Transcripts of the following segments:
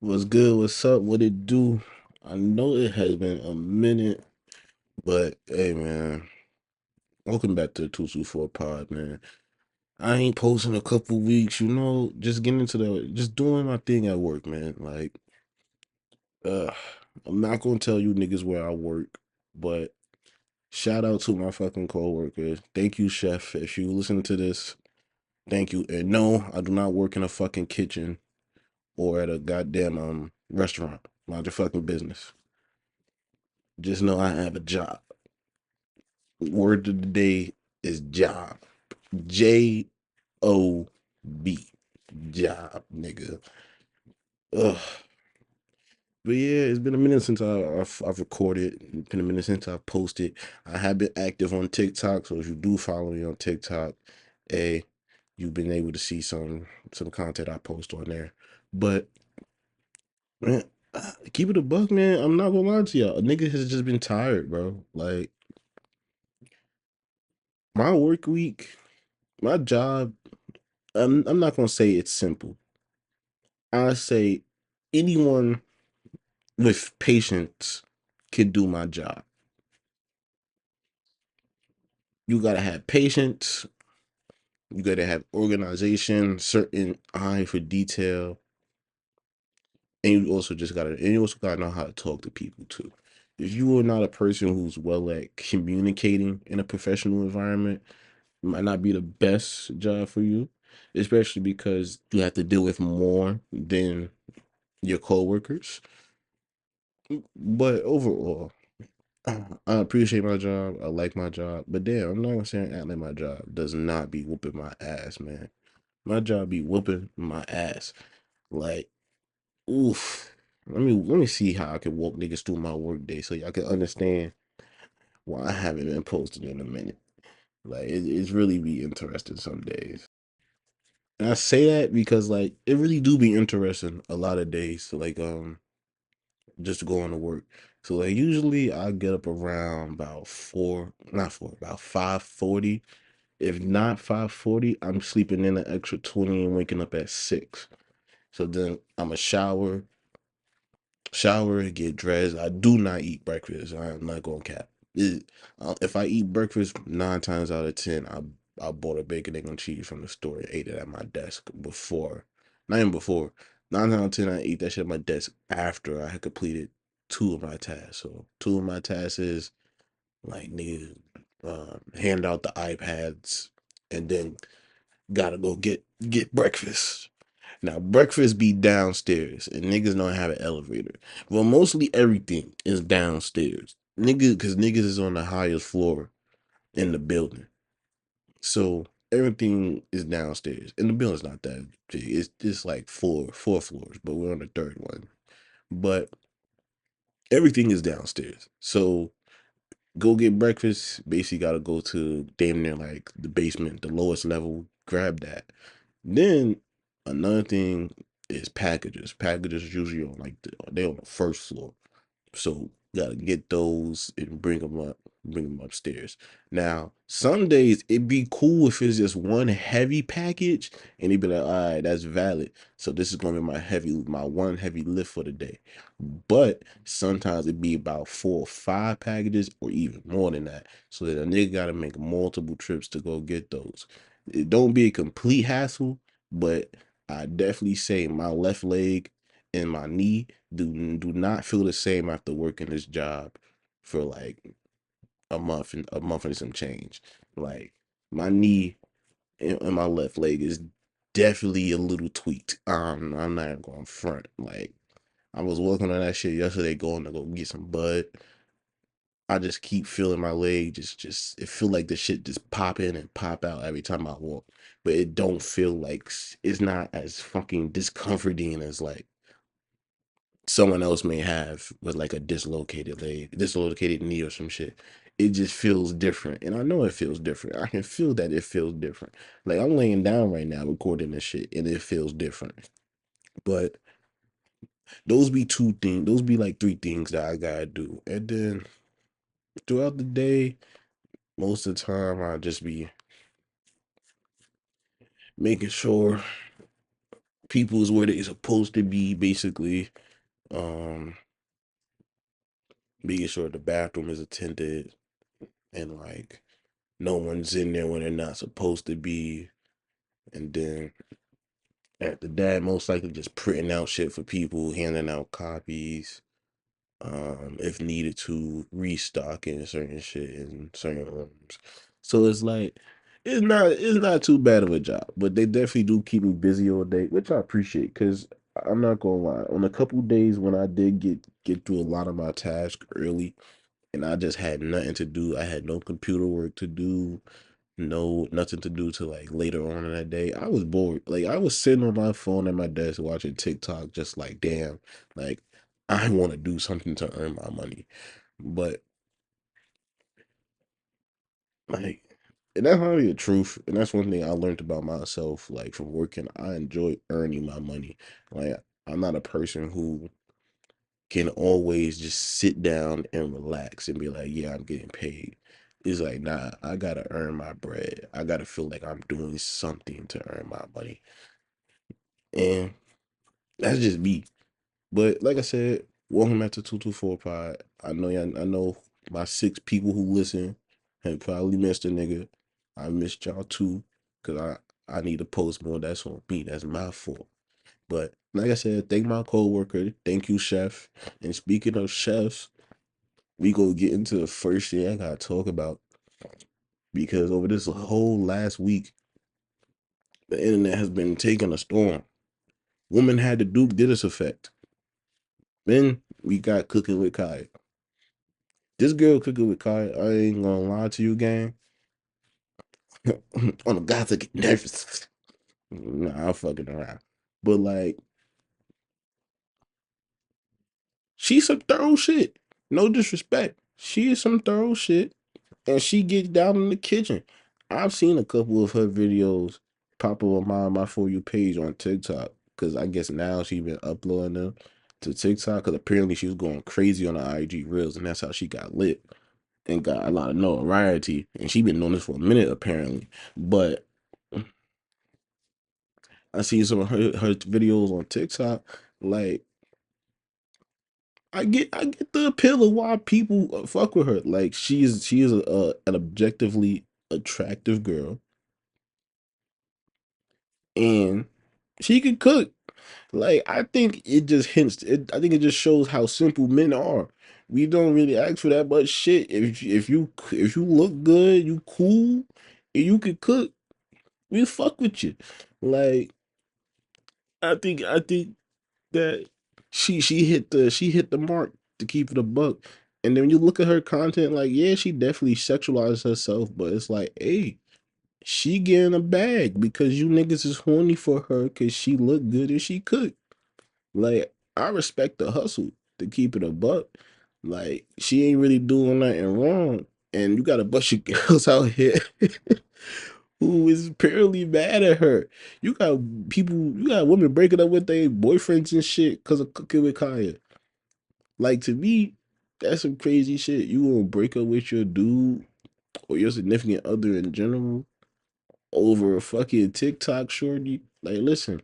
What's good? What's up? What it do? I know it has been a minute, but hey, man, welcome back to the 224 pod, man. I ain't posting a couple weeks, just getting into just doing my thing at work, man. Uh, I'm not gonna tell you niggas where I work, but shout out to my fucking coworkers. Thank you, chef. If you listen to this, thank you. And no, I do not work in a fucking kitchen or at a goddamn restaurant. Mind your fucking business. Just know I have a job. Word of the day is job. Job. Job, nigga. Ugh. But yeah, it's been a minute since I've recorded. It's been a minute since I've posted. I have been active on TikTok, so if you do follow me on TikTok, a you've been able to see some content I post on there. But man, keep it a buck, man. I'm not gonna lie to y'all. A nigga has just been tired, bro. Like my work week, my job. I'm not gonna say it's simple. I say anyone with patience can do my job. You gotta have patience. You gotta have organization, certain eye for detail, and you also gotta know how to talk to people too. If you are not a person who's well at communicating in a professional environment, it might not be the best job for you, especially because you have to deal with more than your coworkers. But overall, I appreciate my job. I like my job. But damn, I'm not gonna say act like my job does not be whooping my ass, man. My job be whooping my ass. Like, oof. Let me see how I can walk niggas through my work day so y'all can understand why I haven't been posted in a minute. Like it's really be interesting some days. And I say that because like it really do be interesting a lot of days. So just going to work. So like usually I get up around about about 5:40. If not 5:40, I'm sleeping in an extra 20 and waking up at 6. So then I'm a shower, get dressed. I do not eat breakfast. I am not going to cap. If I eat breakfast 9 times out of 10, I bought a bacon, egg, and cheese from the store and ate it at my desk before. Not even before. 9 times out of 10, I ate that shit at my desk after I had completed two of my tasks. So two of my tasks is like nigga, hand out the iPads, and then gotta go get breakfast. Now breakfast be downstairs, and niggas don't have an elevator. Well, mostly everything is downstairs. Cause niggas is on the highest floor in the building. So everything is downstairs. And the building's not that big. It's just like four floors, but we're on the third one. But everything is downstairs. So go get breakfast. Basically gotta go to damn near like the basement, the lowest level, grab that. Then another thing is packages. Packages usually on they on the first floor. So gotta get those and bring them upstairs. Now, some days it'd be cool if it's just one heavy package and it'd be like, all right, that's valid. So this is gonna be my one heavy lift for the day. But sometimes it'd be about 4 or 5 packages or even more than that. So that a nigga gotta make multiple trips to go get those. It don't be a complete hassle, but I definitely say my left leg and my knee do not feel the same after working this job for like a month and some change. Like my knee and my left leg is definitely a little tweaked. I'm not going front. Like I was working on that shit yesterday, going to go get some bud. I just keep feeling my leg just it feel like the shit just pop in and pop out every time I walk. But it don't feel like it's not as fucking discomforting as like someone else may have with like a dislocated leg, dislocated knee or some shit. It just feels different. And I know it feels different. I can feel that it feels different. Like I'm laying down right now recording this shit and it feels different. But those be like three things that I gotta do. And then throughout the day, most of the time I just be making sure people is where they supposed to be, basically. Um, Making sure the bathroom is attended and like no one's in there when they're not supposed to be. And then after that, most likely just printing out shit for people, handing out copies, if needed to, restocking certain shit in certain rooms. So it's like it's not too bad of a job, but they definitely do keep me busy all day, which I appreciate because I'm not gonna lie. On a couple days when I did get through a lot of my tasks early and I just had nothing to do, I had no computer work to do, nothing to do till like later on in that day. I was bored. Like I was sitting on my phone at my desk watching TikTok, just like damn, like I want to do something to earn my money. But like, and that's not the truth. And that's one thing I learned about myself, like from working. I enjoy earning my money. Like I'm not a person who can always just sit down and relax and be like, yeah, I'm getting paid. It's like, nah, I gotta earn my bread. I gotta feel like I'm doing something to earn my money. And that's just me. But like I said, welcome back to 224 Pod. I know my 6 people who listen have probably missed a nigga. I missed y'all too. Cause I need to post more. That's on me. That's my fault. But like I said, thank my coworker. Thank you, chef. And speaking of chefs, we go get into the first thing I gotta talk about because over this whole last week, the internet has been taking a storm. Woman had the Duke Diddus effect. Then we got Cooking with Kai. This girl Cooking with Kai, I ain't gonna lie to you, gang. On the guys that get nervous. Nah, I'm fucking around. But like, she's some thorough shit. No disrespect. She is some thorough shit. And she gets down in the kitchen. I've seen a couple of her videos pop up on my For You page on TikTok because I guess now she's been uploading them to TikTok because apparently she was going crazy on the IG Reels and that's how she got lit and got a lot of notoriety. And she been doing this for a minute apparently. But I see some of her videos on TikTok. Like I get the appeal of why people fuck with her. Like she is an objectively attractive girl and she can cook. Like I think it just hints. I think it just shows how simple men are. We don't really ask for that much shit. If you look good, you cool, and you can cook, we fuck with you. Like I think that she hit the mark to keep it a buck. And then when you look at her content, like yeah, she definitely sexualizes herself, but it's like, hey, she getting a bag because you niggas is horny for her because she look good and she cook. Like, I respect the hustle to keep it a buck. Like, she ain't really doing nothing wrong. And you got a bunch of girls out here who is apparently mad at her. You got women breaking up with their boyfriends and shit because of Cooking with Kaya. Like, to me, that's some crazy shit. You gonna break up with your dude or your significant other in general over a fucking TikTok shorty? Like, listen,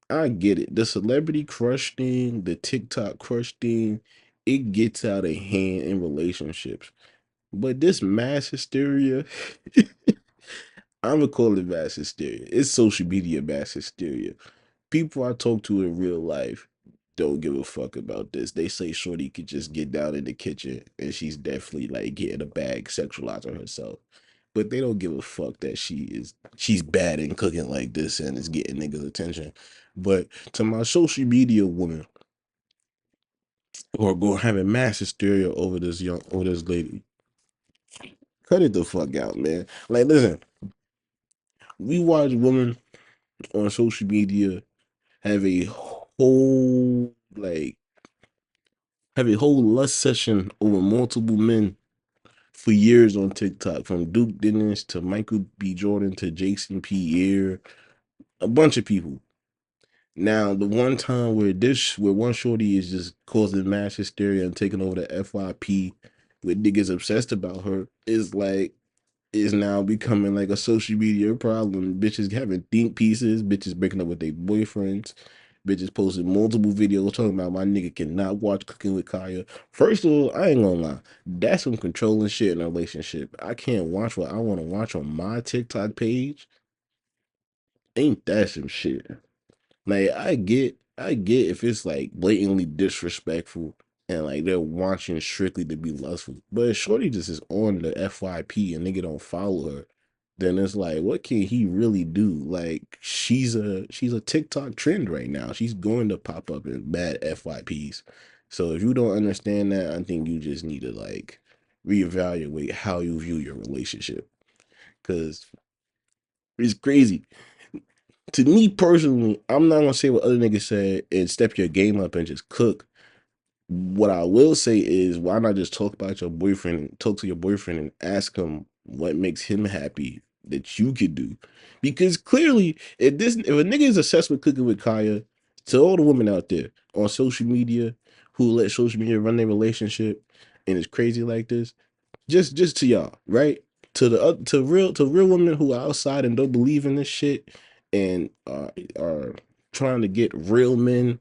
I get it. The celebrity crush thing, the TikTok crush thing, it gets out of hand in relationships. But this mass hysteria, I'm gonna call it mass hysteria. It's social media mass hysteria. People I talk to in real life don't give a fuck about this. They say Shorty could just get down in the kitchen and she's definitely like getting a bag, sexualizing herself. But they don't give a fuck that she's bad in cooking like this and is getting niggas' attention. But to my social media woman who are going having mass hysteria over this lady, cut it the fuck out, man. Like listen, we watch women on social media have a whole like have a whole lust session over multiple men for years on TikTok, from Duke Dennis to Michael B. Jordan to Jason Pierre, a bunch of people. Now, the one time where one shorty is just causing mass hysteria and taking over the FYP with niggas obsessed about her is like is now becoming like a social media problem. Bitches having think pieces, bitches breaking up with their boyfriends, bitches posting multiple videos talking about my nigga cannot watch Cooking with Kaya. First of all, I ain't gonna lie, that's some controlling shit in a relationship. I can't watch what I want to watch on my TikTok page. Ain't that some shit? Like I get if it's like blatantly disrespectful and like they're watching strictly to be lustful. But if Shorty just is on the FYP and nigga don't follow her, then it's like, what can he really do? Like she's a TikTok trend right now. She's going to pop up in bad FYPs. So if you don't understand that, I think you just need to like reevaluate how you view your relationship. Cause it's crazy to me personally, I'm not gonna say what other niggas said and step your game up and just cook. What I will say is, why not just talk about your boyfriend, talk to your boyfriend and ask him what makes him happy that you could do? Because clearly, if a nigga is obsessed with cooking with Kaya, to all the women out there on social media who let social media run their relationship and is crazy like this, just to y'all, right? To real women who are outside and don't believe in this shit and are trying to get real men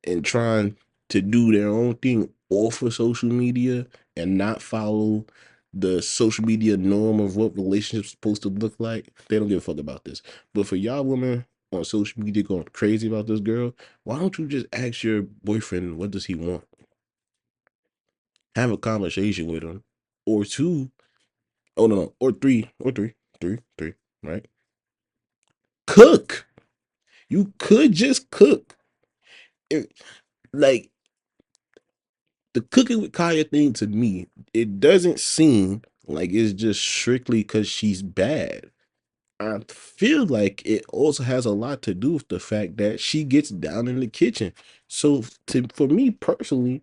and trying to do their own thing off of social media and not follow the social media norm of what relationships supposed to look like. They don't give a fuck about this. But for y'all women on social media going crazy about this girl, why don't you just ask your boyfriend what does he want? Have a conversation with him. Or two, oh no, no, or three, right? Cook. You could just cook. It- like the cooking with Kaya thing to me, it doesn't seem like it's just strictly because she's bad. I feel like it also has a lot to do with the fact that she gets down in the kitchen. So for me personally,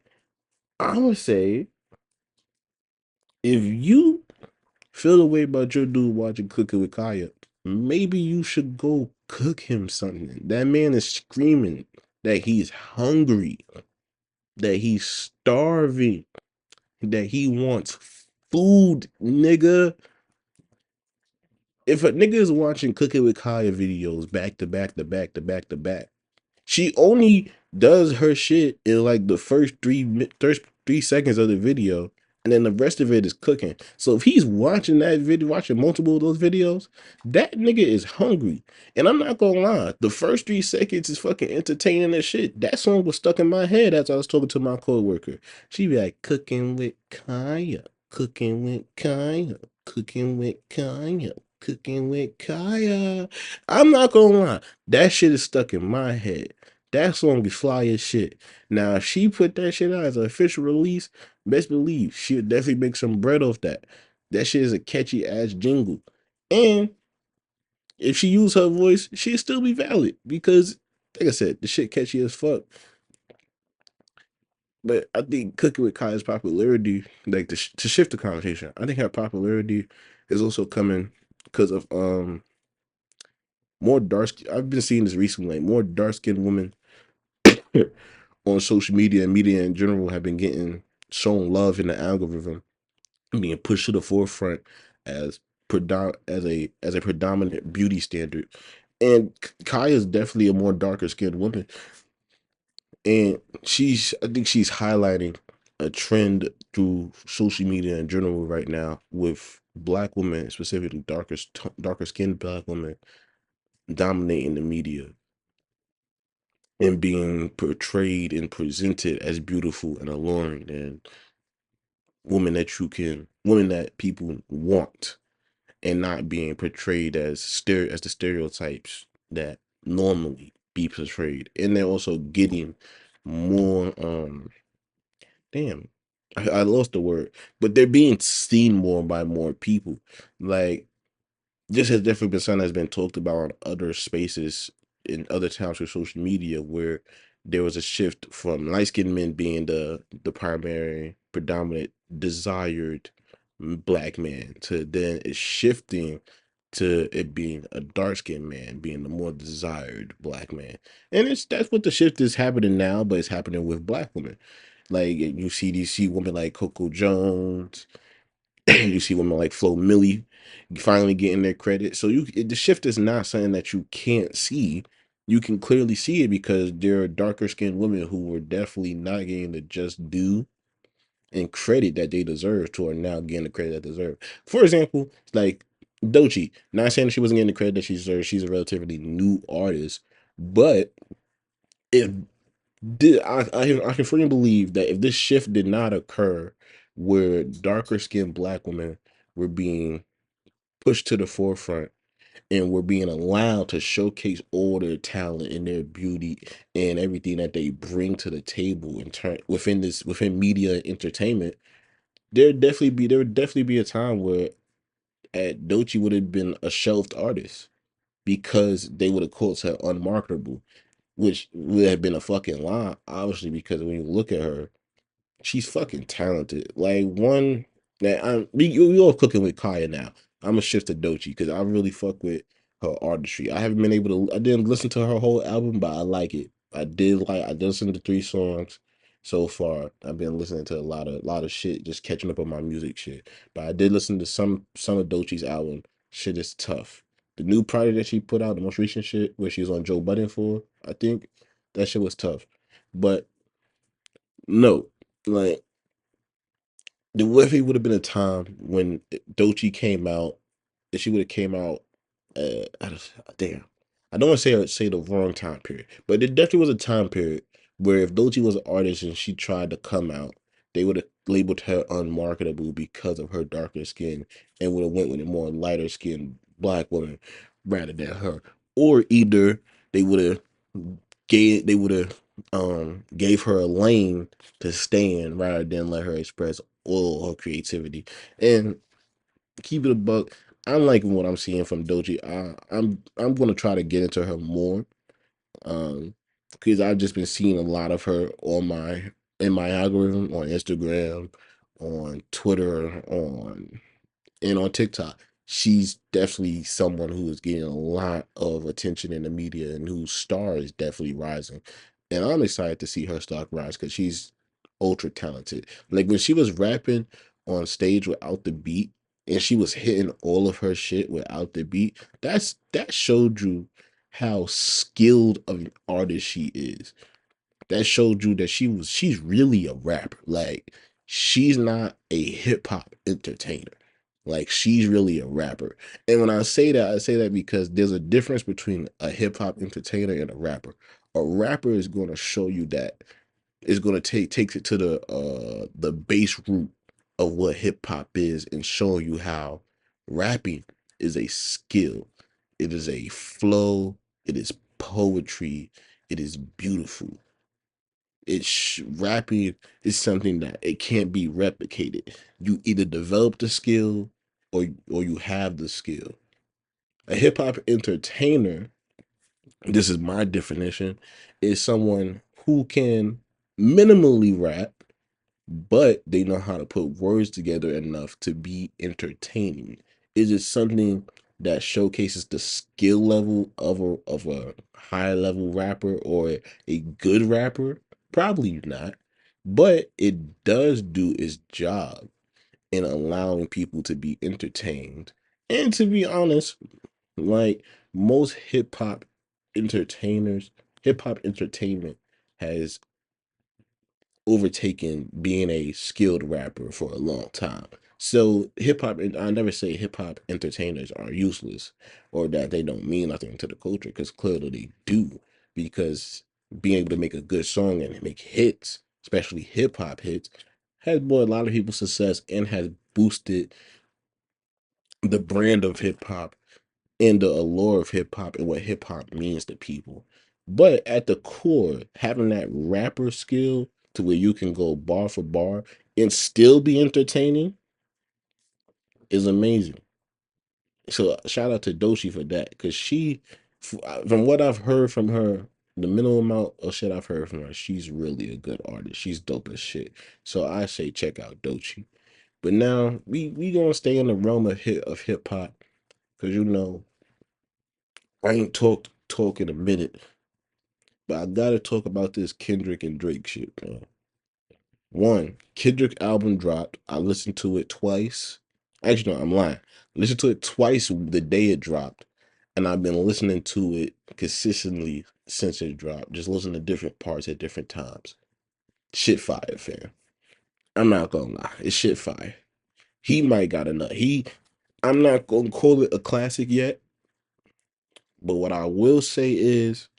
I would say if you feel the way about your dude watching Cooking with Kaya, maybe you should go cook him something. That man is screaming that he's hungry, that he's starving, that he wants food, nigga. If a nigga is watching Cooking with Kaya videos back to back to back to back to back, she only does her shit in like the first 3 seconds of the video, and then the rest of it is cooking. So if he's watching that video, watching multiple of those videos, that nigga is hungry. And I'm not gonna lie, the first 3 seconds is fucking entertaining as shit. That song was stuck in my head as I was talking to my coworker. She be like, cooking with Kaya, cooking with Kaya, cooking with Kaya, cooking with Kaya. I'm not gonna lie. That shit is stuck in my head. That song be fly as shit. Now, if she put that shit out as an official release, best believe she'll definitely make some bread off that. That shit is a catchy ass jingle. And if she use her voice, she'll still be valid because, like I said, the shit catchy as fuck. But I think Cooking with Kaya's popularity, like to shift the conversation, I think her popularity is also coming because of more dark. I've been seeing this recently, like more dark skinned women on social media and media in general have been getting shown love in the algorithm, being pushed to the forefront as as a predominant beauty standard. And Kaya is definitely a more darker skinned woman, and I think she's highlighting a trend through social media in general right now with black women, specifically darker skinned black women, dominating the media and being portrayed and presented as beautiful and alluring and women that people want, and not being portrayed as the stereotypes that normally be portrayed. And they're also getting more damn, I lost the word, but they're being seen more by more people. Like, this has definitely been something that's been talked about on other spaces in other towns with social media, where there was a shift from light skinned men being the primary, predominant, desired black man, to then it's shifting to it being a dark skinned man being the more desired black man. And that's what the shift is happening now, but it's happening with black women. Like, you see these women like Coco Jones You see women like Flo Milli finally getting their credit. So the shift is not something that you can't see. You can clearly see it because there are darker skinned women who were definitely not getting the just due and credit that they deserve to are now getting the credit that they deserve. For example, like Doechii, not saying that she wasn't getting the credit that she deserves. She's a relatively new artist, but if I can firmly believe that if this shift did not occur, where darker skinned black women were being pushed to the forefront and were being allowed to showcase all their talent and their beauty and everything that they bring to the table in turn within media and entertainment, there would definitely be a time where Doechii would have been a shelved artist because they would have called her unmarketable, which would have been a fucking lie, obviously, because when you look at her, she's fucking talented. Like one that we all cooking with Kaya now. I'm gonna shift to Doechii because I really fuck with her artistry. I haven't been able to. I didn't listen to her whole album, but I like it. I did listen to 3 songs so far. I've been listening to a lot of shit, just catching up on my music shit. But I did listen to some of Doechii's album. Shit is tough. The new project that she put out, the most recent shit where she was on Joe Budden for, I think that shit was tough. But no, like there would have been a time when Doechii came out, if she would have came out, damn, I don't want to say the wrong time period, but there definitely was a time period where if Doechii was an artist and she tried to come out, they would have labeled her unmarketable because of her darker skin and would have went with a more lighter skinned black woman rather than her, or either they would have gave her a lane to stand rather than let her express all her creativity. And keep it a buck, I'm liking what I'm seeing from Doechii. I'm gonna try to get into her more. Because I've just been seeing a lot of her in my algorithm on Instagram, on Twitter, on TikTok. She's definitely someone who is getting a lot of attention in the media and whose star is definitely rising. And I'm excited to see her stock rise because she's ultra talented. Like when she was rapping on stage without the beat and she was hitting all of her shit without the beat, that showed you how skilled of an artist she is. That showed you that she's really a rapper. Like she's not a hip hop entertainer. Like she's really a rapper. And when I say that because there's a difference between a hip hop entertainer and a rapper. A rapper is going to show you that is going to takes it to the base root of what hip hop is and show you how rapping is a skill. It is a flow, it is poetry, it is beautiful. Rapping is something that it can't be replicated. You either develop the skill or you have the skill. A hip hop entertainer, this is my definition, is someone who can minimally rap, but they know how to put words together enough to be entertaining. Is it something that showcases the skill level of a high level rapper or a good rapper? Probably not. But it does do its job in allowing people to be entertained. And to be honest, like most entertainers, hip hop entertainment has overtaken being a skilled rapper for a long time. So hip hop, and I never say hip hop entertainers are useless or that they don't mean nothing to the culture, because clearly they do. Because being able to make a good song and make hits, especially hip hop hits, has brought a lot of people success and has boosted the brand of hip hop and the allure of hip hop and what hip hop means to people. But at the core, having that rapper skill to where you can go bar for bar and still be entertaining is amazing. So shout out to Doechii for that, because from what I've heard from her, the minimal amount of shit I've heard from her, she's really a good artist. She's dope as shit. So I say check out Doechii. But now we gonna stay in the realm of hip hop, because I ain't talk in a minute. But I gotta talk about this Kendrick and Drake shit, man. One, Kendrick album dropped. I listened to it twice. Actually, no, I'm lying. Listened to it twice the day it dropped, and I've been listening to it consistently since it dropped. Just listening to different parts at different times. Shit fire, fam. I'm not gonna lie, it's shit fire. He might got enough. I'm not gonna call it a classic yet, but what I will say is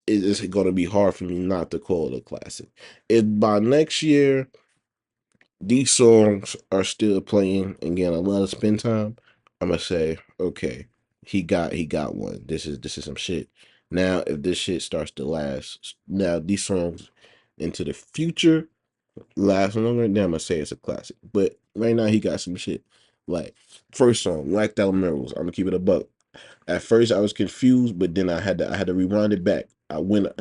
it's gonna be hard for me not to call it a classic. If by next year these songs are still playing and getting a lot of spin time, I'm gonna say, okay, he got one. This is some shit. Now, if this shit starts to last, now these songs into the future last longer, then I'm gonna say it's a classic. But right now he got some shit. Like first song, Whacked Out Mirrors. I'm gonna keep it a buck. At first I was confused, but then I had to rewind it back. I went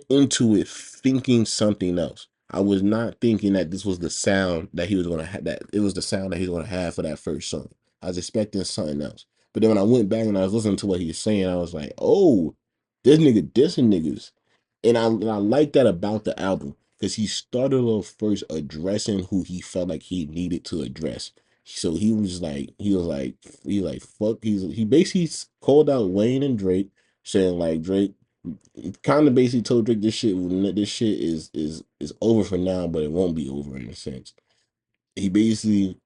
into it thinking something else. I was not thinking that this was the sound that he was gonna have, that it was the sound that he was gonna have for that first song. I was expecting something else. But then when I went back and I was listening to what he was saying, I was like, oh, this nigga dissing niggas. And I like that about the album because he started off first addressing who he felt like he needed to address. So he was like fuck. He basically called out Wayne and Drake, saying like Drake kind of basically told Drake this shit is over for now, but it won't be over in a sense. He basically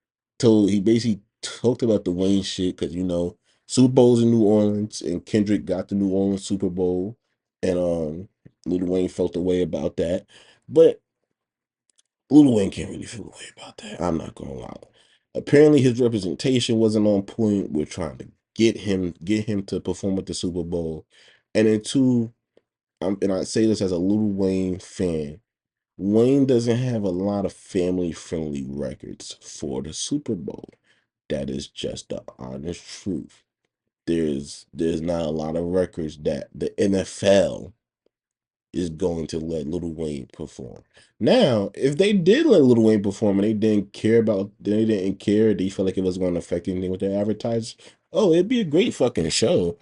talked about the Wayne shit because Super Bowl's in New Orleans and Kendrick got the New Orleans Super Bowl, and Lil Wayne felt the way about that, but Lil Wayne can't really feel the way about that. I'm not gonna lie. Apparently, his representation wasn't on point. We're trying to get him to perform at the Super Bowl, and then two, and I say this as a Lil Wayne fan. Wayne doesn't have a lot of family friendly records for the Super Bowl. That is just the honest truth. There's not a lot of records that the NFL is going to let Lil Wayne perform. Now, if they did let Lil Wayne perform and they didn't care, they felt like it was going to affect anything with their advertisers, oh, it'd be a great fucking show.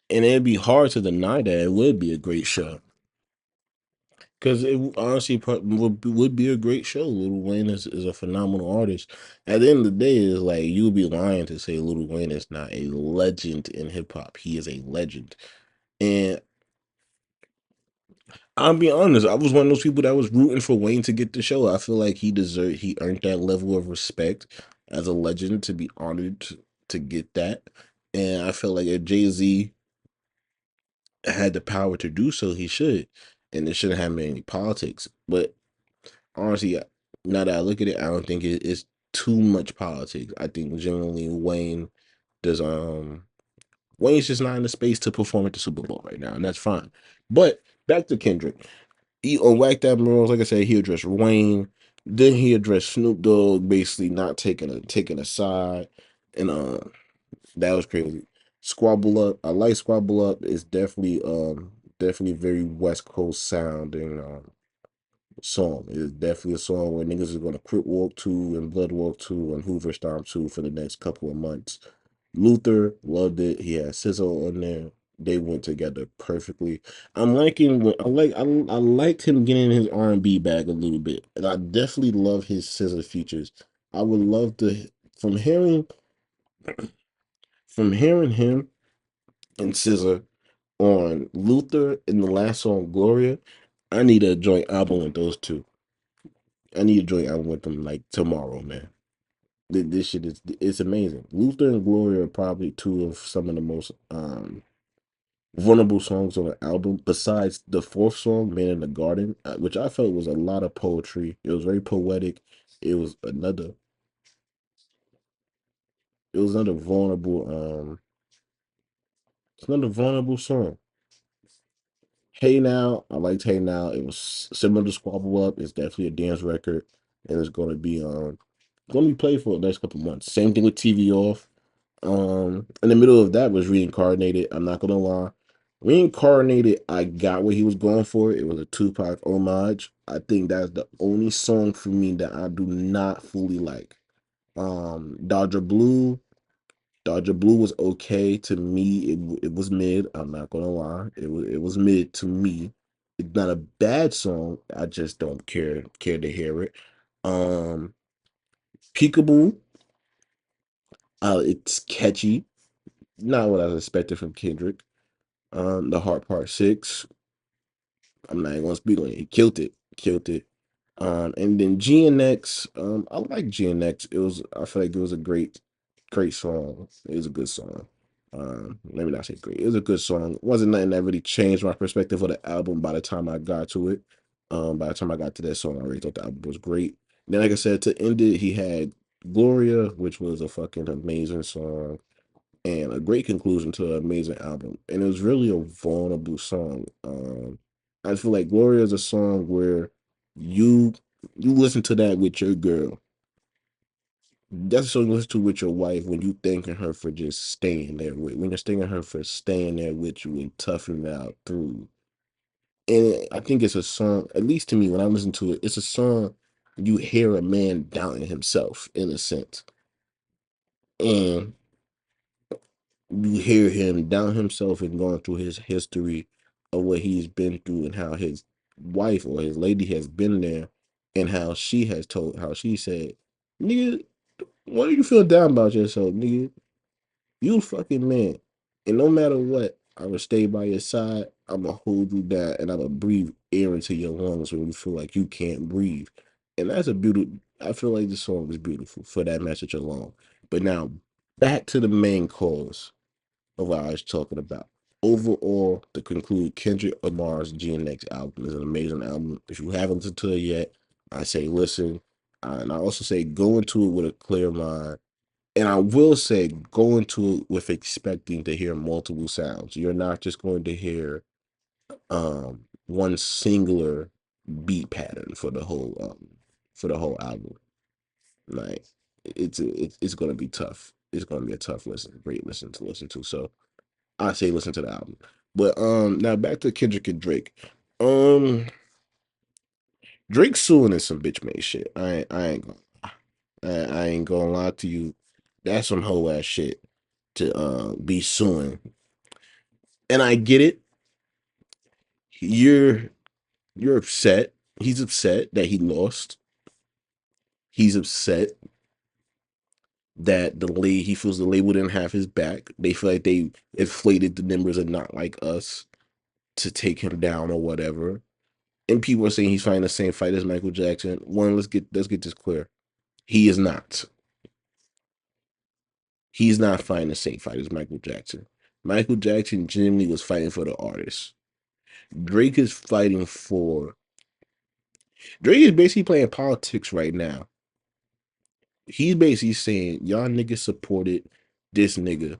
And it'd be hard to deny that it would be a great show. Because it honestly would be a great show. Lil Wayne is a phenomenal artist. At the end of the day, it's like you would be lying to say Lil Wayne is not a legend in hip hop. He is a legend. And I'll be honest, I was one of those people that was rooting for Wayne to get the show. I feel like he earned that level of respect as a legend to be honored to get that. And I felt like if Jay-Z had the power to do so, he should. And it shouldn't have been any politics. But honestly, now that I look at it, I don't think it's too much politics. I think generally does Wayne's just not in the space to perform at the Super Bowl right now, and that's fine. But back to Kendrick. He on Whacked Out Morals, like I said, he addressed Wayne. Then he addressed Snoop Dogg, basically not taking a side, and that was crazy. Squabble Up, I like Squabble Up. It's definitely very West Coast sounding song. It's definitely a song where niggas is gonna Crip Walk to and Blood Walk to and Hoover Stomp to for the next couple of months. Luther loved it. He had Sizzle on there. They went together perfectly. I'm liking what I liked him getting his R&B bag a little bit. And I definitely love his SZA features. I would love to from hearing from hearing him and SZA on Luther in the last song Gloria. I need a joint album with those two. I need a joint album with them like tomorrow, man. This shit is it's amazing. Luther and Gloria are probably two of some of the most vulnerable songs on the album. Besides the fourth song, "Man in the Garden," which I felt was a lot of poetry. It was very poetic. It was another. It was another vulnerable. It's another vulnerable song. Hey Now, I liked Hey Now. It was similar to Squabble Up. It's definitely a dance record, and it's going to be played for the next couple months. Same thing with TV Off. In the middle of that was Reincarnated. I'm not gonna lie. Reincarnated, I got what he was going for. It was a Tupac homage. I think that's the only song for me that I do not fully like. Dodger Blue. Dodger Blue was okay to me. It was mid. I'm not gonna lie. It was mid to me. It's not a bad song. I just don't care to hear it. Um Peekaboo. It's catchy. Not what I was expecting from Kendrick. The Heart Part 6. I'm not even gonna speak on it. He killed it. Killed it. And then GNX, I like GNX. I feel like it was a great song. It was a good song. Let me not say great. It was a good song. It wasn't nothing that really changed my perspective of the album by the time I got to it. By the time I got to that song, I already thought the album was great. Then, like I said, to end it, he had Gloria, which was a fucking amazing song and a great conclusion to an amazing album. And it was really a vulnerable song. I feel like Gloria is a song where you you listen to that with your girl. That's a song you listen to with your wife when you thanking her for just staying there with when you're thanking her for staying there with you and toughing it out through. And I think it's a song, at least to me, when I listen to it, it's a song you hear a man doubting himself in a sense. And you hear him down himself and going through his history of what he's been through and how his wife or his lady has been there and how she said, nigga, why do you feel down about yourself, nigga? You a fucking man. And no matter what, I will stay by your side. I'ma hold you down and I'ma breathe air into your lungs when you feel like you can't breathe. And that's a beautiful I feel like the song is beautiful for that message alone. But now back to the main cause of what I was talking about. Overall, to conclude, Kendrick Lamar's GNX album is an amazing album. If you haven't listened to it yet, I say listen. And I also say go into it with a clear mind. And I will say go into it with expecting to hear multiple sounds. You're not just going to hear one singular beat pattern for the whole album. Like it's gonna be tough. It's gonna be a tough listen, great listen to listen to. So I say listen to the album. But now back to Kendrick and Drake. Um Drake suing is some bitch made shit. I ain't gonna lie to you. That's some whole ass shit to be suing. And I get it. You're you're upset. He's upset that he lost. He's upset that he feels the label didn't have his back. They feel like they inflated the numbers of Not Like Us to take him down or whatever. And people are saying he's fighting the same fight as Michael Jackson. One, let's get this clear. He is not. He's not fighting the same fight as Michael Jackson. Michael Jackson genuinely was fighting for the artist. Drake is fighting for. Drake is basically playing politics right now. He's basically saying y'all niggas supported this nigga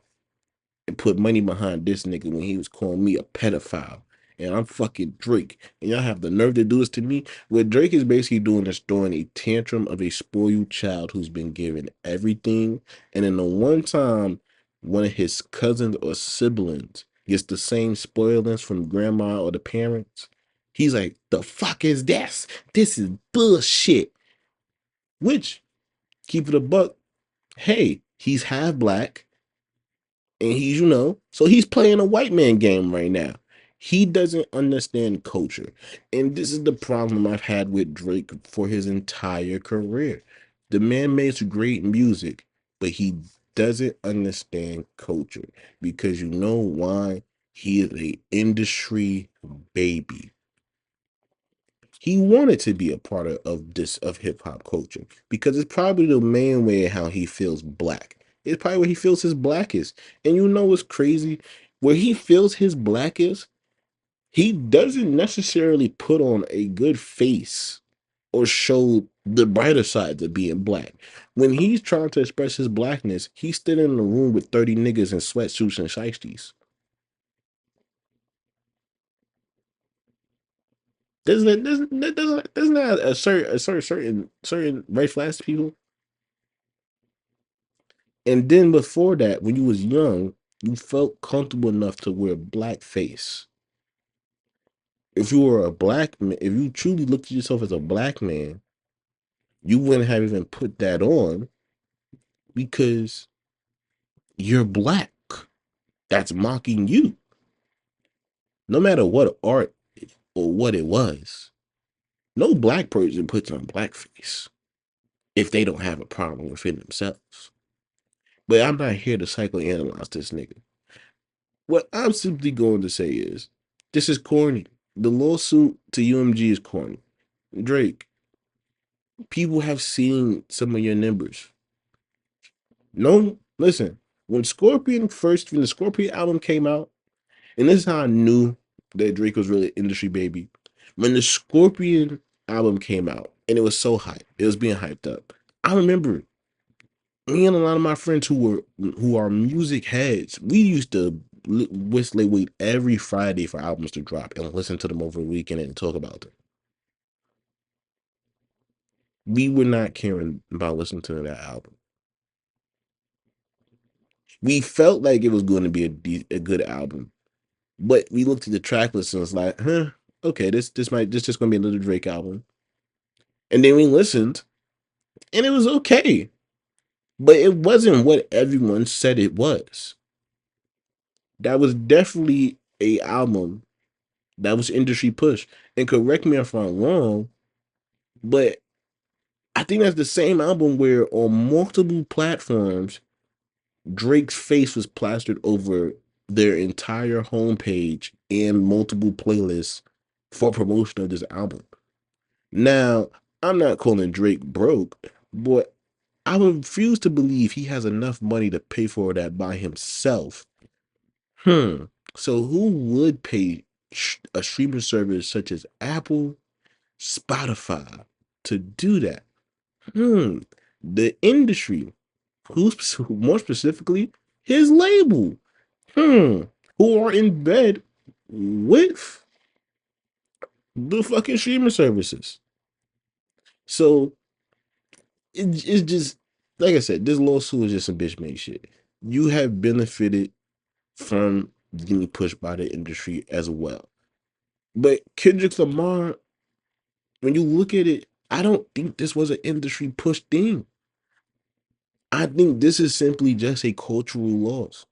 and put money behind this nigga when he was calling me a pedophile. And I'm fucking Drake. And y'all have the nerve to do this to me? What Drake is basically doing is throwing a tantrum of a spoiled child who's been given everything. And then the one time one of his cousins or siblings gets the same spoilings from grandma or the parents, he's like, the fuck is this? This is bullshit. Which, keep it a buck, hey, he's half black and so he's playing a white man game right now. He doesn't understand culture. And this is the problem I've had with Drake for his entire career. The man makes great music, but he doesn't understand culture because you know why? He is a industry baby. He wanted to be a part of hip hop culture because it's probably the main way how he feels black. It's probably where he feels his blackest. And you know what's crazy? Where he feels his blackest, he doesn't necessarily put on a good face or show the brighter sides of being black. When he's trying to express his blackness, he's still in a room with 30 niggas in sweatsuits and shiesties. Doesn't that certain red flags to people? And then before that, when you was young, you felt comfortable enough to wear blackface. If you were a black man, if you truly looked at yourself as a black man, you wouldn't have even put that on because you're black. That's mocking you. No matter what art or what it was. No black person puts on blackface. if they don't have a problem within themselves. But I'm not here to psychoanalyze this nigga. What I'm simply going to say is, this is corny. The lawsuit to UMG is corny. Drake, people have seen some of your numbers. No, listen. When the Scorpion album came out, and this is how I knew that Drake was really industry baby. When the Scorpion album came out, and it was so hyped, it was being hyped up. I remember me and a lot of my friends who are music heads, we used to wait every Friday for albums to drop and listen to them over the weekend and talk about them. We were not caring about listening to that album. We felt like it was going to be a good album, but we looked at the track list and was like, huh, okay, this just gonna be another Drake album. And then we listened, and it was okay, but it wasn't what everyone said it was. That was definitely a album that was industry push. And correct me if I'm wrong, but I think that's the same album where on multiple platforms, Drake's face was plastered over their entire homepage and multiple playlists for promotion of this album. Now, I'm not calling Drake broke, but I refuse to believe he has enough money to pay for that by himself. So who would pay a streaming service such as Apple, Spotify to do that? The industry, more specifically, his label, who are in bed with the fucking streaming services. So it's just like I said, this lawsuit is just some bitch made shit. You have benefited from getting pushed by the industry as well. But Kendrick Lamar, when you look at it, I don't think this was an industry push thing. I think this is simply just a cultural loss.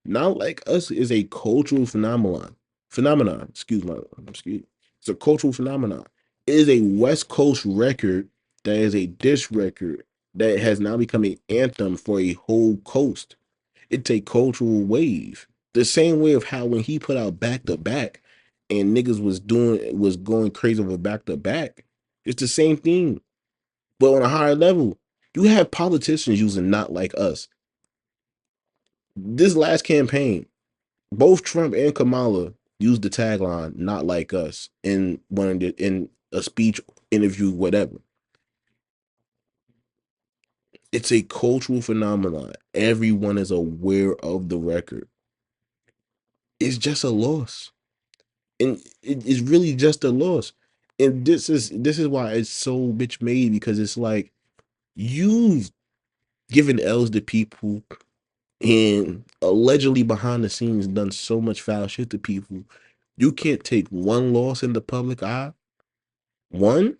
Not Like Us is a cultural phenomenon. Excuse. It's a cultural phenomenon. It is a West Coast record that is a diss record that has now become an anthem for a whole coast. It's a cultural wave. The same way of how when he put out Back to Back and niggas was going crazy over Back to Back. It's the same thing, but on a higher level. You have politicians using Not Like Us. This last campaign, both Trump and Kamala used the tagline "Not Like Us" in a speech, interview, whatever. It's a cultural phenomenon. Everyone is aware of the record. It's just a loss, and it's really just a loss. And this is why it's so bitch made, because it's like you've given L's to people and allegedly behind the scenes done so much foul shit to people. You can't take one loss in the public eye, one,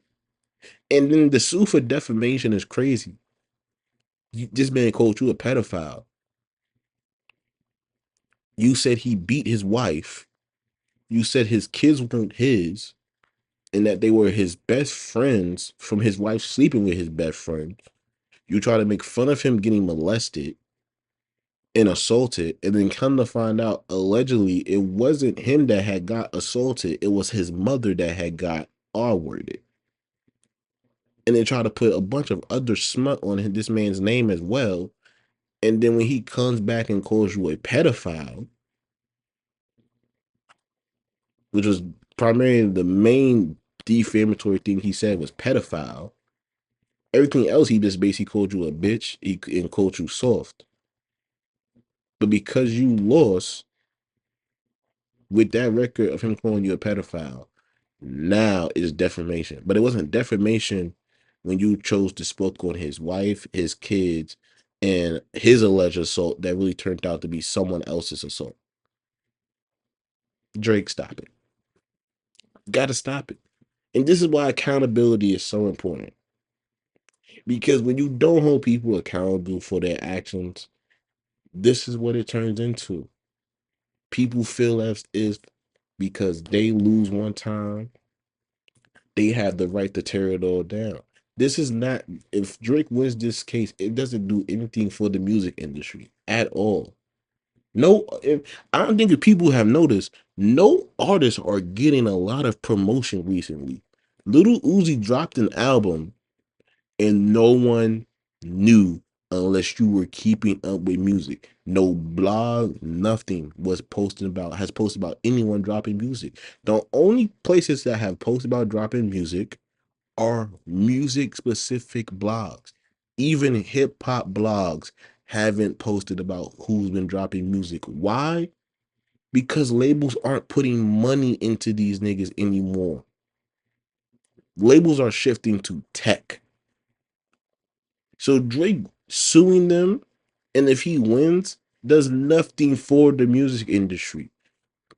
and then the sue for defamation is crazy. This man called you a pedophile. You said he beat his wife. You said his kids weren't his, and that they were his best friends from his wife sleeping with his best friend. You try to make fun of him getting molested and assaulted, and then come to find out, allegedly, it wasn't him that had got assaulted, it was his mother that had got R-worded. And then try to put a bunch of other smut on this man's name as well. And then when he comes back and calls you a pedophile, which was primarily the main defamatory thing he said was pedophile. Everything else, he just basically called you a bitch and called you soft. But because you lost with that record of him calling you a pedophile, now it's defamation. But it wasn't defamation when you chose to spoke on his wife, his kids, and his alleged assault that really turned out to be someone else's assault. Drake, stop it. Gotta stop it. And this is why accountability is so important. Because when you don't hold people accountable for their actions, this is what it turns into. People feel as if because they lose one time, they have the right to tear it all down. This is not, if Drake wins this case, it doesn't do anything for the music industry at all. No, I don't think if people have noticed, no artists are getting a lot of promotion recently. Little Uzi dropped an album and no one knew unless you were keeping up with music. No blog, nothing has posted about anyone dropping music. The only places that have posted about dropping music are music specific blogs. Even hip hop blogs haven't posted about who's been dropping music. Why? Because labels aren't putting money into these niggas anymore. Labels are shifting to tech. So Drake suing them, and if he wins, does nothing for the music industry.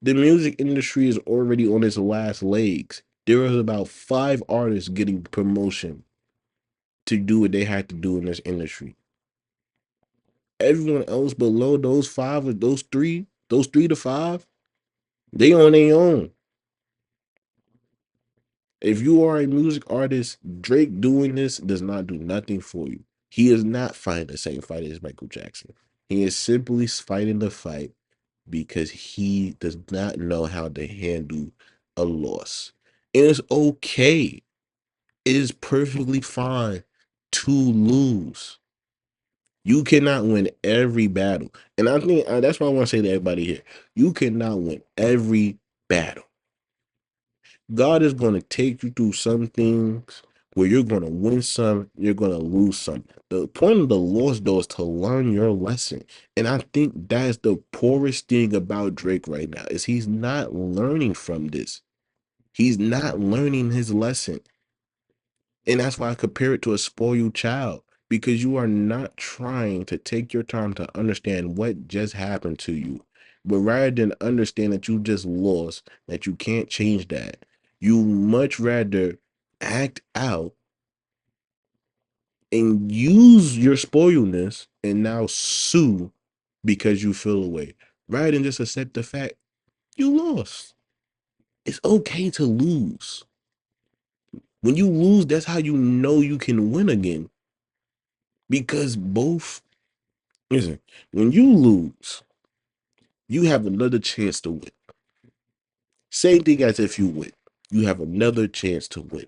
The music industry is already on its last legs. There is about 5 artists getting promotion to do what they had to do in this industry. Everyone else below those 5 or those three to 5, they on their own. If you are a music artist, Drake doing this does not do nothing for you. He is not fighting the same fight as Michael Jackson. He is simply fighting the fight because he does not know how to handle a loss. And it's okay. It is perfectly fine to lose. You cannot win every battle. And I think that's what I want to say to everybody here. You cannot win every battle. God is going to take you through some things where you're going to win some, you're going to lose some. The point of the loss, though, is to learn your lesson. And I think that's the poorest thing about Drake right now, is he's not learning from this. He's not learning his lesson. And that's why I compare it to a spoiled child, because you are not trying to take your time to understand what just happened to you. But rather than understand that you just lost, that you can't change that, you much rather act out and use your spoiledness and now sue because you feel away, rather than just accept the fact you lost. It's okay to lose. When you lose, that's how you know you can win again. Because listen, when you lose, you have another chance to win. Same thing as if you win. You have another chance to win.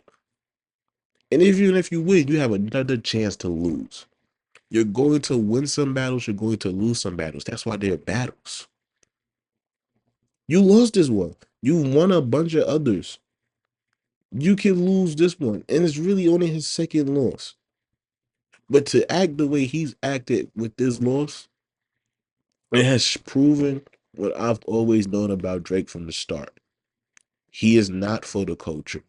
And even if you win, you have another chance to lose. You're going to win some battles, you're going to lose some battles. That's why they're battles. You lost this one. You won a bunch of others. You can lose this one. And it's really only his second loss. But to act the way he's acted with this loss, it has proven what I've always known about Drake from the start. He is not for the culture.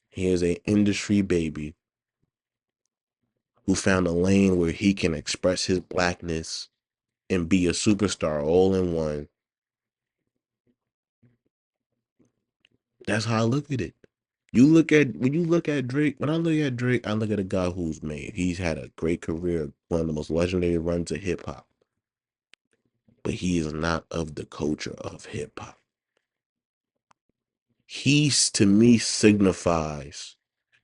He is an industry baby who found a lane where he can express his blackness and be a superstar all in one. That's how I look at it. When you look at Drake, when I look at Drake, I look at a guy he's had a great career, one of the most legendary runs of hip hop. But he is not of the culture of hip hop. He's, to me, signifies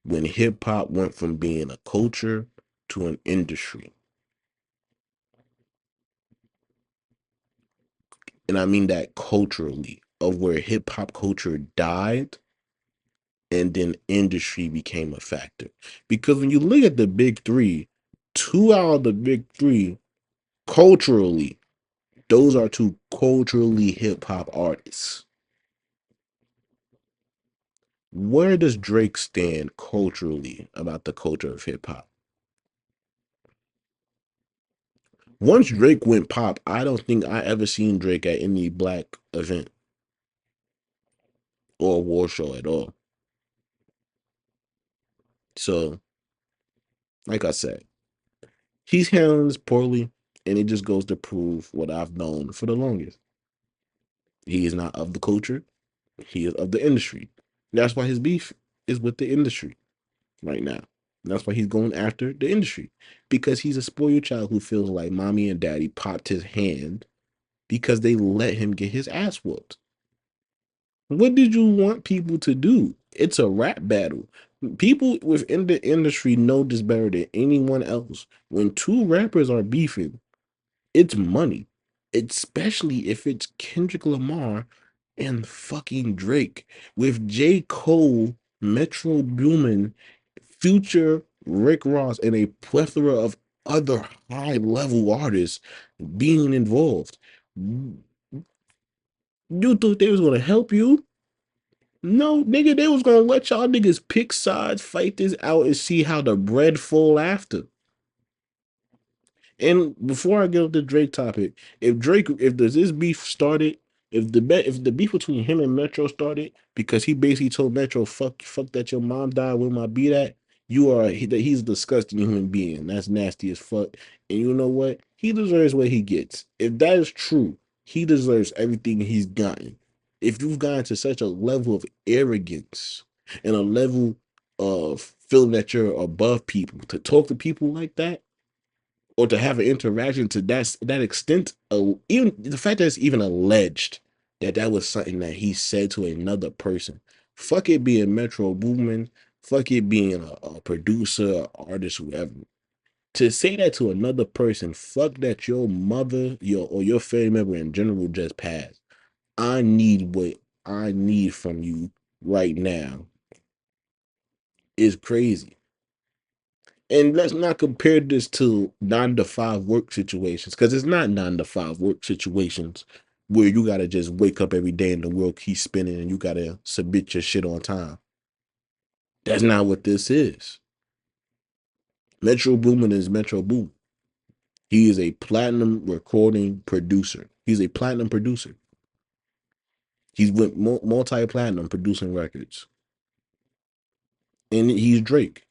when hip hop went from being a culture to an industry. And I mean that culturally, of where hip hop culture died and then industry became a factor. Because when you look at the big 3, 2 out of the big 3 culturally, those are 2 culturally hip hop artists. Where does Drake stand culturally about the culture of hip hop? Once Drake went pop, I don't think I ever seen Drake at any black event or award show at all. So, like I said, he's handling this poorly, and it just goes to prove what I've known for the longest. He is not of the culture, he is of the industry. That's why his beef is with the industry right now. That's why he's going after the industry, because he's a spoiled child who feels like mommy and daddy popped his hand because they let him get his ass whooped. What did you want people to do? It's a rap battle. People within the industry know this better than anyone else. When two rappers are beefing, it's money, especially if it's Kendrick Lamar and fucking Drake. With J. Cole, Metro Boomin, Future, Rick Ross, and a plethora of other high level artists being involved. You thought they was gonna help you? No, nigga, they was gonna let y'all niggas pick sides, fight this out, and see how the bread fall after. And before I get off the Drake topic, if this beef started, if the beef between him and Metro started because he basically told Metro, fuck that your mom died with my beat at, he's a disgusting human being. That's nasty as fuck. And you know what? He deserves what he gets. If that is true, he deserves everything he's gotten. If you've gotten to such a level of arrogance and a level of feeling that you're above people, to talk to people like that, or to have an interaction to that extent, even the fact that it's even alleged that that was something that he said to another person. Fuck it being Metro Boomin, fuck it being a producer, artist, whoever. To say that to another person, fuck that your mother, your family member in general just passed. I need what I need from you right now is crazy. And let's not compare this to 9 to 5 work situations, because it's not 9 to 5 work situations where you gotta just wake up every day and the world keeps spinning and you gotta submit your shit on time. That's not what this is. Metro Boomin is Metro Boom. He is a platinum recording producer. He's a platinum producer. He's went multi-platinum producing records. And he's Drake.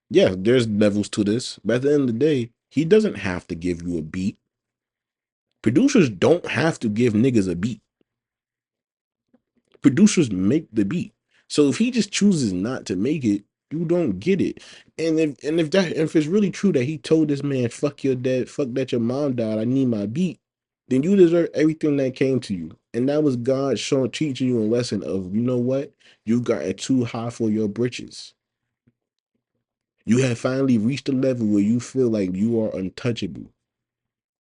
Yeah, there's levels to this, but at the end of the day, he doesn't have to give you a beat. Producers don't have to give niggas a beat. Producers make the beat. So if he just chooses not to make it, you don't get it. And if it's really true that he told this man, fuck your dad, fuck that your mom died, I need my beat, then you deserve everything that came to you. And that was God showing teaching you a lesson of, you know what? You've gotten too high for your britches. You have finally reached a level where you feel like you are untouchable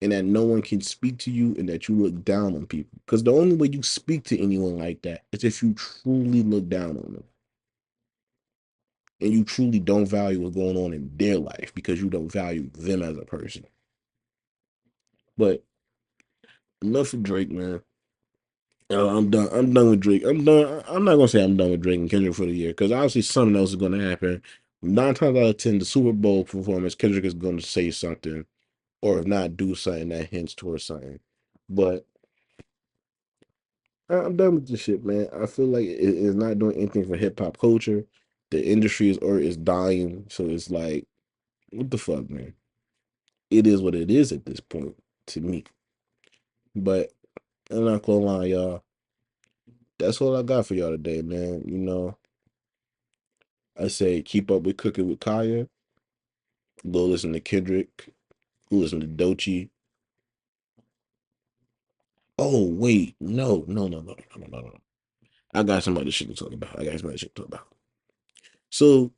and that no one can speak to you and that you look down on people. Because the only way you speak to anyone like that is if you truly look down on them and you truly don't value what's going on in their life because you don't value them as a person. But enough of Drake, man. I'm done. I'm done with Drake. I'm done. I'm not gonna say I'm done with Drake and Kendrick for the year because obviously something else is gonna happen. 9 times out of 10, the Super Bowl performance, Kendrick is gonna say something, or if not, do something that hints towards something. But I'm done with this shit, man. I feel like it is not doing anything for hip hop culture. The industry is dying, so it's like, what the fuck, man? It is what it is at this point to me. But I'm not gonna lie, y'all. That's all I got for y'all today, man. You know, I say keep up with Cooking with Kaya. Go listen to Kendrick. Go listen to Dochi. Oh wait, no. I got some other shit to talk about. So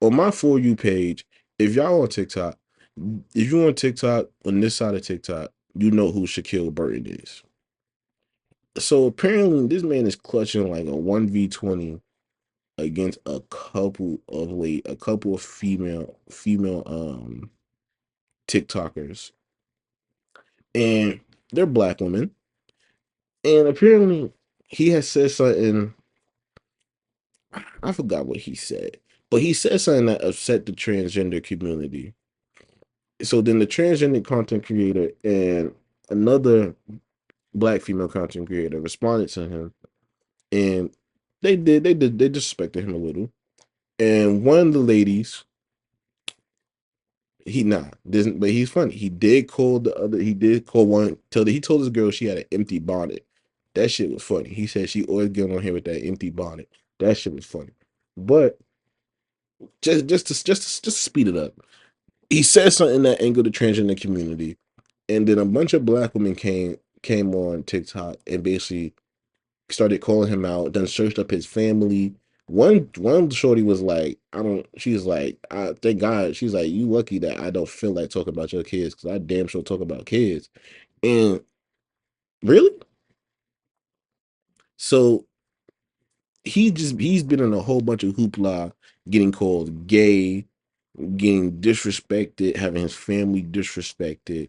on my For You page, if y'all on TikTok, if you on TikTok, on this side of TikTok, you know who Shaquille Burton is. So apparently this man is clutching like a 1v20 against a couple of female TikTokers. And they're black women. And apparently he has said something, I forgot what he said, but he said something that upset the transgender community. So then the transgender content creator and another black female content creator responded to him, and they disrespected him a little. And one of the ladies, but he's funny. He did call one till he told this girl she had an empty bonnet. That shit was funny. He said she always get on here with that empty bonnet. That shit was funny. But just to speed it up, he said something that angered the transgender community, and then a bunch of black women came on TikTok and basically started calling him out. Then searched up his family, One shorty was like, I don't. She's like, I thank God. She's like, you lucky that I don't feel like talking about your kids because I damn sure talk about kids. And really, so he's been in a whole bunch of hoopla, getting called gay, getting disrespected, having his family disrespected,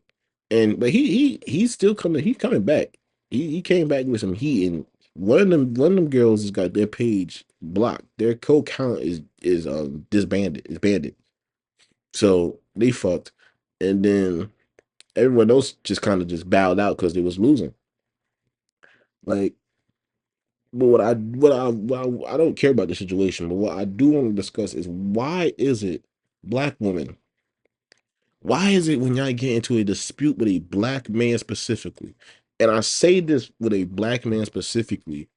and but he's still coming. He's coming back. He came back with some heat, and one of them girls has got their page blocked. Their co-count is disbanded, is banded. So they fucked, and then everyone else just kind of just bowed out because they was losing. Like, but I don't care about the situation. But what I do want to discuss is why is it black women. Why is it when y'all get into a dispute with a black man specifically, and I say this with a black man specifically,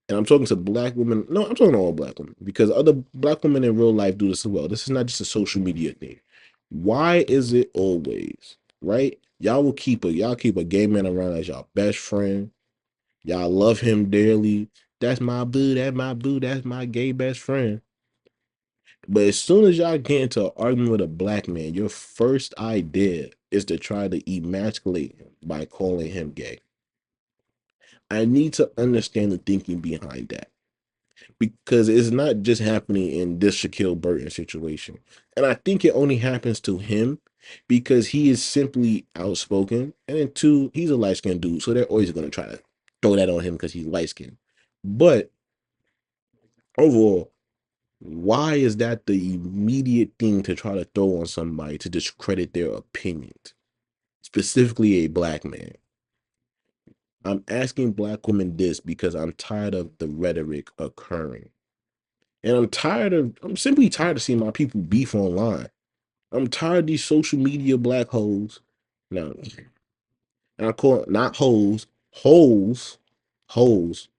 and I'm talking to black women. No, I'm talking to all black women because other black women in real life do this as well. This is not just a social media thing. Why is it always right? Y'all keep a gay man around as y'all best friend. Y'all love him dearly. That's my boo. That's my boo. That's my gay best friend. But as soon as y'all get into an argument with a black man, your first idea is to try to emasculate him by calling him gay. I need to understand the thinking behind that because it's not just happening in this Shaquille Burton situation. And I think it only happens to him because he is simply outspoken. And then two, he's a light skinned dude. So they're always going to try to throw that on him because he's light skinned. But overall, why is that the immediate thing to try to throw on somebody to discredit their opinions, specifically a black man? I'm asking black women this because I'm tired of the rhetoric occurring. And I'm simply tired of seeing my people beef online. I'm tired of these social media black holes. Now, and I call it not holes, holes, holes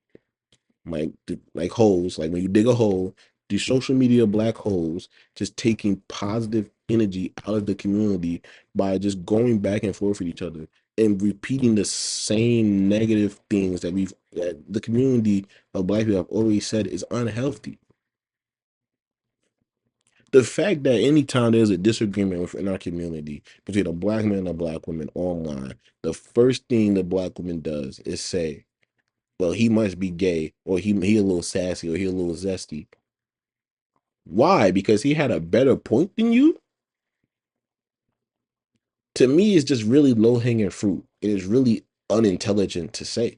like holes, like when you dig a hole, these social media black holes just taking positive energy out of the community by just going back and forth with each other and repeating the same negative things that the community of black people have already said is unhealthy. The fact that anytime there's a disagreement within our community between a black man and a black woman online, the first thing the black woman does is say, well, he must be gay, or he a little sassy, or he a little zesty. Why? Because he had a better point than you? To me, it's just really low hanging fruit. It is really unintelligent to say,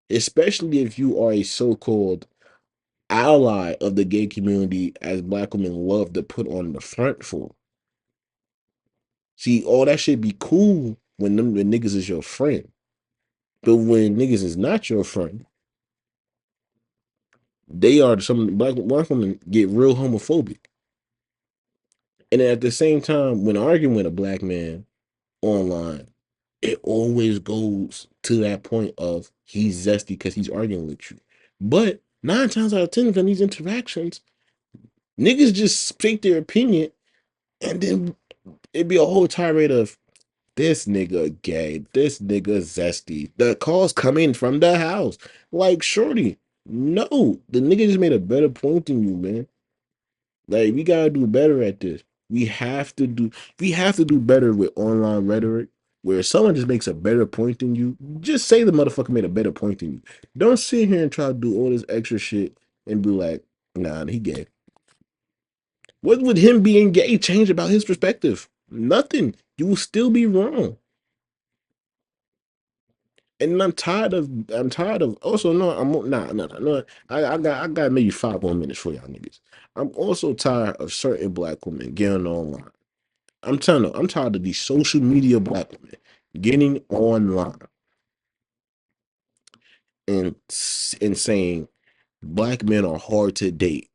especially if you are a so called ally of the gay community, as black women love to put on the front for. See, all that should be cool when niggas is your friend. But when niggas is not your friend, they are some black women get real homophobic. And at the same time, when arguing with a black man online, it always goes to that point of he's zesty because he's arguing with you. But 9 times out of 10 from these interactions, niggas just state their opinion and then it'd be a whole tirade of this nigga gay, this nigga zesty. The calls coming from the house. Like, shorty, no, the nigga just made a better point than you, man. Like, we gotta do better at this. We have to do better with online rhetoric where someone just makes a better point than you. Just say the motherfucker made a better point than you. Don't sit here and try to do all this extra shit and be like, nah, he gay. What would him being gay change about his perspective? Nothing. You will still be wrong. And I'm tired of also no, I'm nah, nah, nah, no. I got maybe 5 more minutes for y'all niggas. I'm also tired of certain black women getting online. I'm tired of these social media black women getting online and saying black men are hard to date.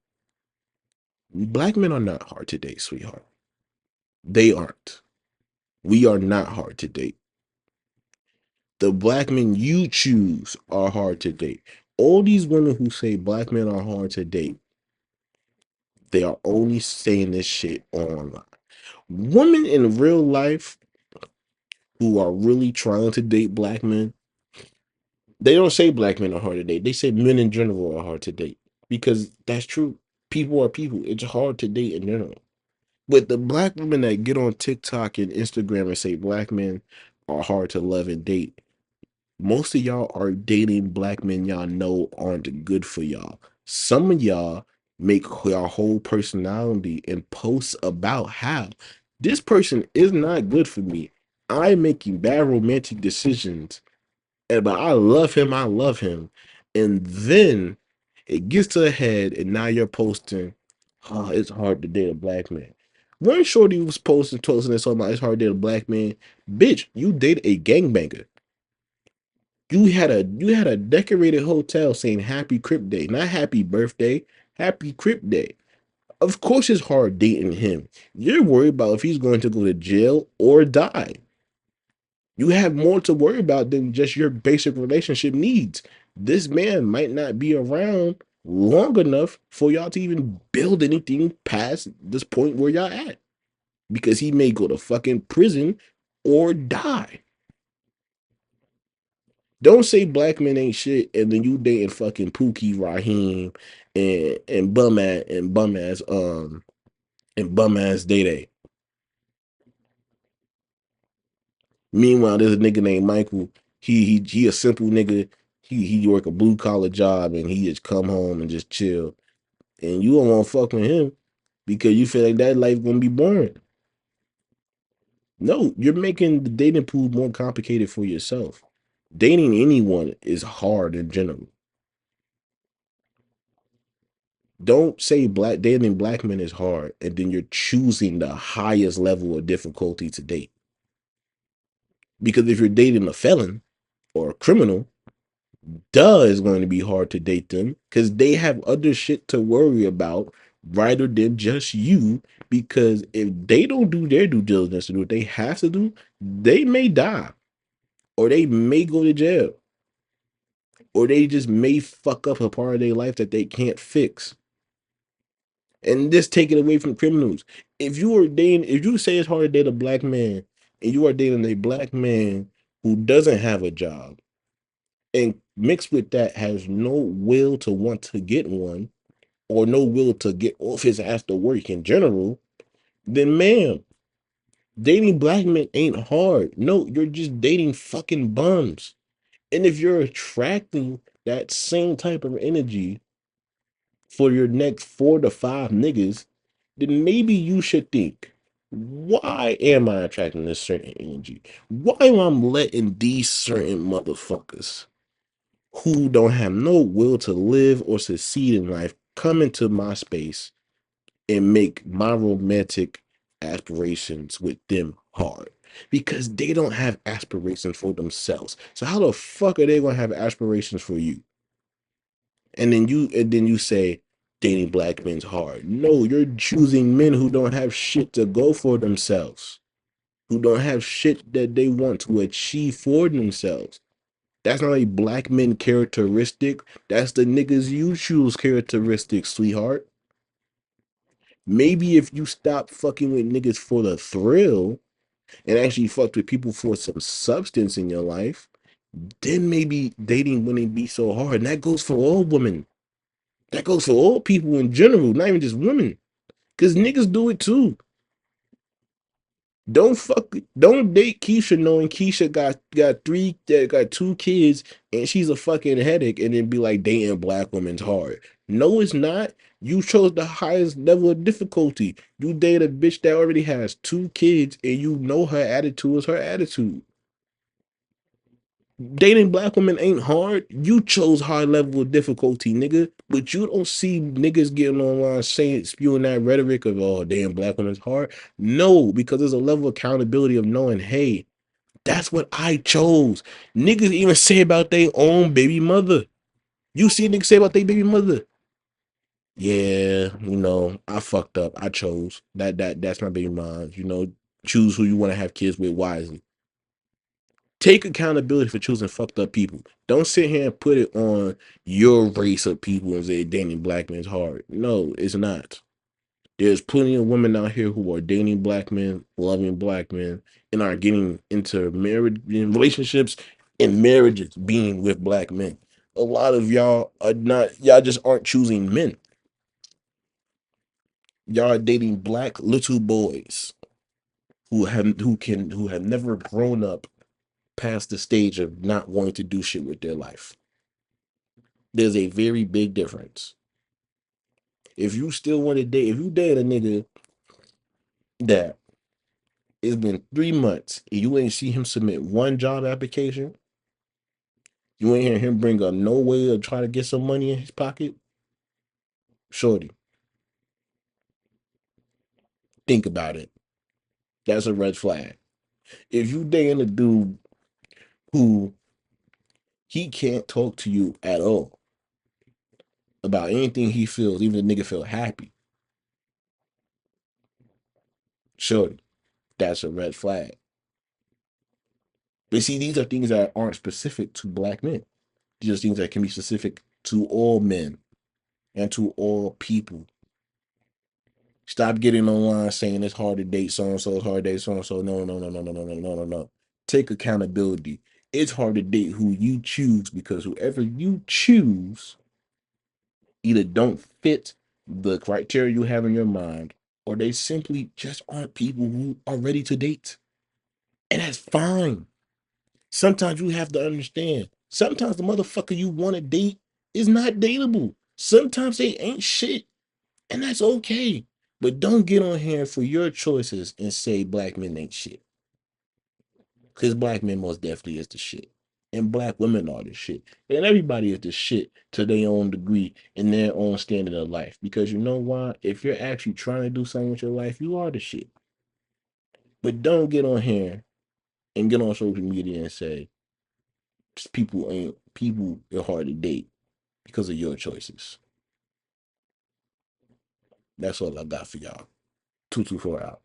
Black men are not hard to date, sweetheart. They aren't. We are not hard to date. The black men you choose are hard to date. All these women who say black men are hard to date, they are only saying this shit online. Women in real life who are really trying to date black men, they don't say black men are hard to date. They say men in general are hard to date. because that's true. People are people. It's hard to date in general. But the black women that get on TikTok and Instagram and say black men are hard to love and date, most of y'all are dating black men y'all know aren't good for y'all. Some of y'all make your whole personality and posts about how this person is not good for me. I'm making bad romantic decisions, and but I love him. I love him. And then it gets to a head, and now you're posting, oh, it's hard to date a black man. One shorty was posting this about it's hard to date a black man. Bitch, you dated a gangbanger. You had a decorated hotel saying happy Crip Day, not happy birthday, happy Crip Day. Of course it's hard dating him. You're worried about if he's going to go to jail or die. You have more to worry about than just your basic relationship needs. This man might not be around long enough for y'all to even build anything past this point where y'all at. Because he may go to fucking prison or die. Don't say black men ain't shit and then you dating fucking Pookie, Raheem, and bum ass Day Day. Meanwhile, there's a nigga named Michael. He a simple nigga. He work a blue collar job and he just come home and just chill. And you don't want to fuck with him because you feel like that life gonna be boring. No, you're making the dating pool more complicated for yourself. Dating anyone is hard in general. Don't say black dating black men is hard and then you're choosing the highest level of difficulty to date. Because if you're dating a felon or a criminal, duh, it's going to be hard to date them because they have other shit to worry about rather than just you. Because if they don't do their due diligence to do what they have to do, they may die or they may go to jail or they just may fuck up a part of their life that they can't fix. And this take it away from criminals. If you say it's hard to date a black man and you are dating a black man who doesn't have a job and mixed with that has no will to want to get one, or no will to get off his ass to work in general, then ma'am, dating black men ain't hard. No, you're just dating fucking bums. And if you're attracting that same type of energy for your next 4 to 5 niggas, then maybe you should think, why am I attracting this certain energy? Why am I letting these certain motherfuckers who don't have no will to live or succeed in life come into my space and make my romantic aspirations with them hard? Because they don't have aspirations for themselves. So how the fuck are they gonna have aspirations for you? And then you say dating black men's hard. No, you're choosing men who don't have shit to go for themselves, who don't have shit that they want to achieve for themselves. That's not a black men characteristic. That's the niggas you choose characteristic, sweetheart. Maybe if you stop fucking with niggas for the thrill and actually fucked with people for some substance in your life, then maybe dating wouldn't be so hard. And that goes for all women. That goes for all people in general, not even just women. Cause niggas do it too. Don't date Keisha knowing Keisha got 2 kids and she's a fucking headache and then be like dating black women's hard. No, it's not. You chose the highest level of difficulty. You date a bitch that already has 2 kids and you know her attitude is her attitude. Dating black women ain't hard. You chose high level of difficulty, nigga. But you don't see niggas getting online saying spewing that rhetoric of oh damn black women's hard. No, because there's a level of accountability of knowing, hey, that's what I chose. Niggas even say about their own baby mother. You see niggas say about their baby mother. Yeah, I fucked up. I chose. That's my baby mom. Choose who you want to have kids with wisely. Take accountability for choosing fucked up people. Don't sit here and put it on your race of people and say dating black men's hard. No, it's not. There's plenty of women out here who are dating black men, loving black men, and are getting into marriage in relationships and marriages being with black men. A lot of y'all are not. Y'all just aren't choosing men. Y'all are dating black little boys who have never grown up past the stage of not wanting to do shit with their life. There's a very big difference. If you still want to date, if you date a nigga that it's been 3 months and you ain't see him submit one job application, you ain't hear him bring up no way of trying to get some money in his pocket, shorty, think about it. That's a red flag. If you dating a dude who he can't talk to you at all about anything he feels, even the nigga feel happy, shorty, that's a red flag. But see, these are things that aren't specific to black men. These are things that can be specific to all men and to all people. Stop getting online saying it's hard to date so and so, it's hard to date so and so. No, no, no, no, no, no, no, no, no, no. Take accountability. It's hard to date who you choose because whoever you choose either don't fit the criteria you have in your mind or they simply just aren't people who are ready to date. And that's fine. Sometimes you have to understand. Sometimes the motherfucker you want to date is not dateable. Sometimes they ain't shit. And that's okay. But don't get on here for your choices and say black men ain't shit. Because black men most definitely is the shit. And black women are the shit. And everybody is the shit to their own degree in their own standard of life. Because you know why? If you're actually trying to do something with your life, you are the shit. But don't get on here and get on social media and say people are hard to date because of your choices. That's all I got for y'all. 224 out.